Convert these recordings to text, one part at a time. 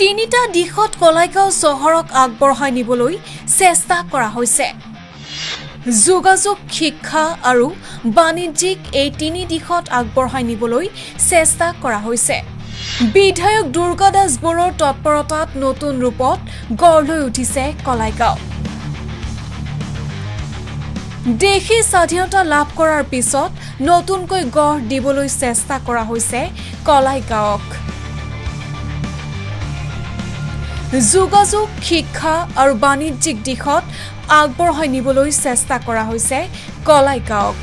তিনিটা দিশত কলাইগাঁও চহৰক আগবঢ়াই নিবলৈ চেষ্টা কৰা হৈছে। যোগাযোগ, শিক্ষা আৰু বাণিজ্যিক এই তিনি দিশত আগবঢ়াই নিবলৈ চেষ্টা কৰা হৈছে। বিধায়ক দুৰ্গা দাস বৰুৱাৰ তৎপৰতাত নতুন ৰূপত গঢ় লৈ উঠিছে কলাইগাঁও। দেশী স্বাধীনতা লাভ কৰাৰ পিছত নতুনকৈ গঢ় দিবলৈ চেষ্টা কৰা হৈছে কলাইগাঁৱক। যোগাযোগ, শিক্ষা আৰু বাণিজ্যিক দিশত আগবঢ়াই নিবলৈ চেষ্টা কৰা হৈছে কলাইগাঁৱক।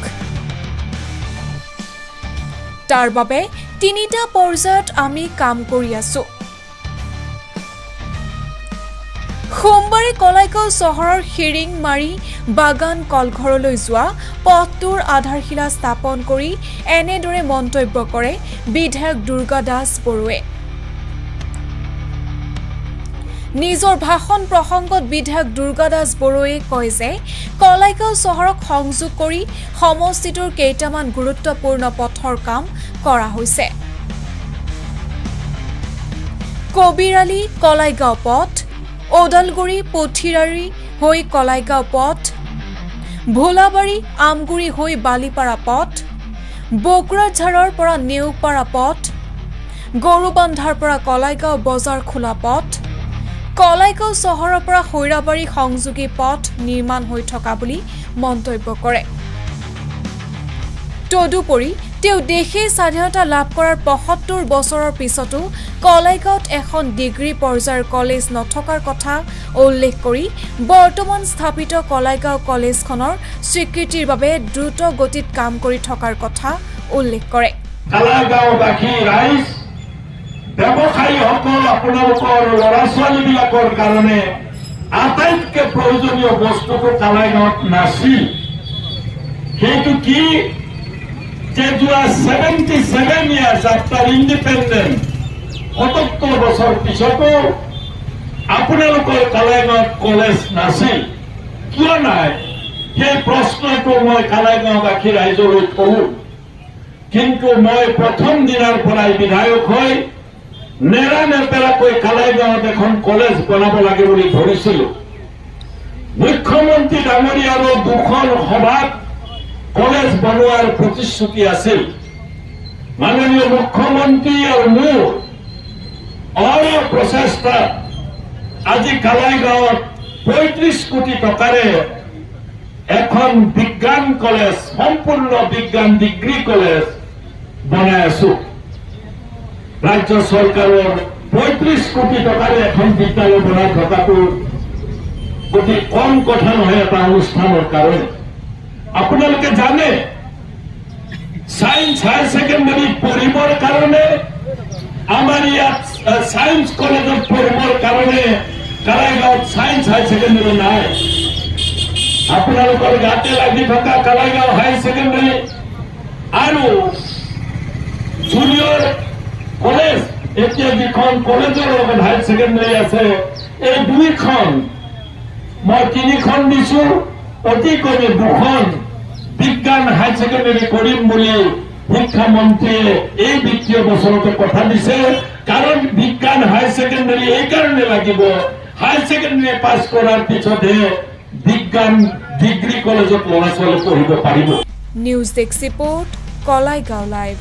তাৰ বাবে তিনিটা পৰ্যায়ত আমি কাম কৰি আছো। সোমবাৰে কলাইগাঁও চহৰৰ শিৰিংমাৰী বাগান কলঘৰলৈ যোৱা পথটোৰ আধাৰশিলা স্থাপন কৰি এনেদৰে মন্তব্য কৰে বিধায়ক দুৰ্গা দাস বৰুৱে। নিজৰ ভাষণ প্ৰসংগত বিধায়ক দুৰ্গা দাস বৰুৱে কয় যে কলাইগাঁও চহৰক সংযোগ কৰি সমষ্টিটোৰ কেইটামান গুৰুত্বপূৰ্ণ পথৰ কাম কৰা হৈছে। কবিৰালী কলাইগাঁও পথ, ওদালগুৰি পুথিৰাৰী হৈ কলাইগাঁও পথ, ভোলাবাৰী আমগুৰি হৈ বালিপাৰা পথ, বকুৰাঝাৰৰ পৰা নেওপাৰা পথ, গৰুবান্ধাৰ পৰা কলাইগাঁও বজাৰ খোলা পথ, কলাইগাঁও চহৰৰ পৰা খৈৰাবাৰী সংযোগী পথ নিৰ্মাণ হৈ থকা বুলি মন্তব্য কৰে। তদুপৰি তেওঁ দেশে স্বাধীনতা লাভ কৰাৰ ৭৫ বছৰৰ পিছতো কলাইগাঁৱত এখন ডিগ্ৰী পৰ্যায়ৰ কলেজ নথকাৰ কথা উল্লেখ কৰি বৰ্তমান স্থাপিত কলাইগাঁও কলেজখনৰ স্বীকৃতিৰ বাবে দ্ৰুত গতিত কাম কৰি থকাৰ কথা উল্লেখ কৰে। কলাইগাঁওবাসী ৰাইজ, ব্যৱসায়ীসকল, আপোনালোকৰ ল'ৰা ছোৱালীবিলাকৰ কাৰণে আটাইতকৈ প্ৰয়োজনীয় বস্তুটো কলাইগাঁৱত নাছিল। সেইটো কি? যে যোৱা 77 years after independence, ৭৭ বছৰ পিছতো আপোনালোকৰ কলাইগাঁৱত কলেজ নাছিল। কিয় নাই সেই প্ৰশ্নটো মই কলাইগাঁওবাসী ৰাইজলৈ কৰো। কিন্তু মই প্ৰথম দিনাৰ পৰাই বিধায়ক হৈ নেৰানেপেৰাকৈ কলাইগাঁৱত এখন কলেজ বনাব লাগে বুলি ধৰিছিলো। মুখ্যমন্ত্ৰী ডাঙৰীয়াৰো ২খন সভাত কলেজ বনোৱাৰ প্ৰতিশ্ৰুতি আছিল। মাননীয় মুখ্যমন্ত্ৰী আৰু মোৰ অহৰহ প্ৰচেষ্টাত আজি কলাইগাঁৱত ৩৫ কোটি টকাৰে এখন বিজ্ঞান কলেজ, সম্পূৰ্ণ বিজ্ঞান ডিগ্ৰী কলেজ বনাই আছো। ৰাজ্য চৰকাৰৰ ৩৫ কোটি টকাৰে এখন বিদ্যালয় বনাই থকাটো অতি কম কথা নহয় এটা অনুষ্ঠানৰ কাৰণে। আপোনালোকে জানে সায়েন্স হায়াৰ ছেকেণ্ডাৰী পঢ়িবৰ কাৰণে আমাৰ ইয়াত সায়েন্স কলেজত পঢ়িবৰ কাৰণে কলাইগাঁৱত সায়েন্স হায়াৰ ছেকেণ্ডাৰী নাই। আপোনালোকৰ গাতে লাগি থকা কলাইগাঁও হায়াৰ ছেকেণ্ডাৰী আৰু জুনিয়ৰ কলেজ, এতিয়া যিখন কলেজৰ লগত হায়াৰ ছেকেণ্ডাৰী আছে, এই দুইখন মই 3খন দিছো, অতি কমে 2খন বিজ্ঞান হায়াৰ ছেকেণ্ডাৰী কৰিম বুলি শিক্ষামন্ত্ৰীয়ে এই বিত্তীয় বছৰতে কথা দিছে। কাৰণ বিজ্ঞান হায়াৰ ছেকেণ্ডাৰী এইকাৰণে লাগিব, হায়াৰ ছেকেণ্ডাৰী পাছ কৰাৰ পিছতহে বিজ্ঞান ডিগ্ৰী কলেজত ল'ৰা ছোৱালী পঢ়িব পাৰিব। News desk report, Kalaigaon live.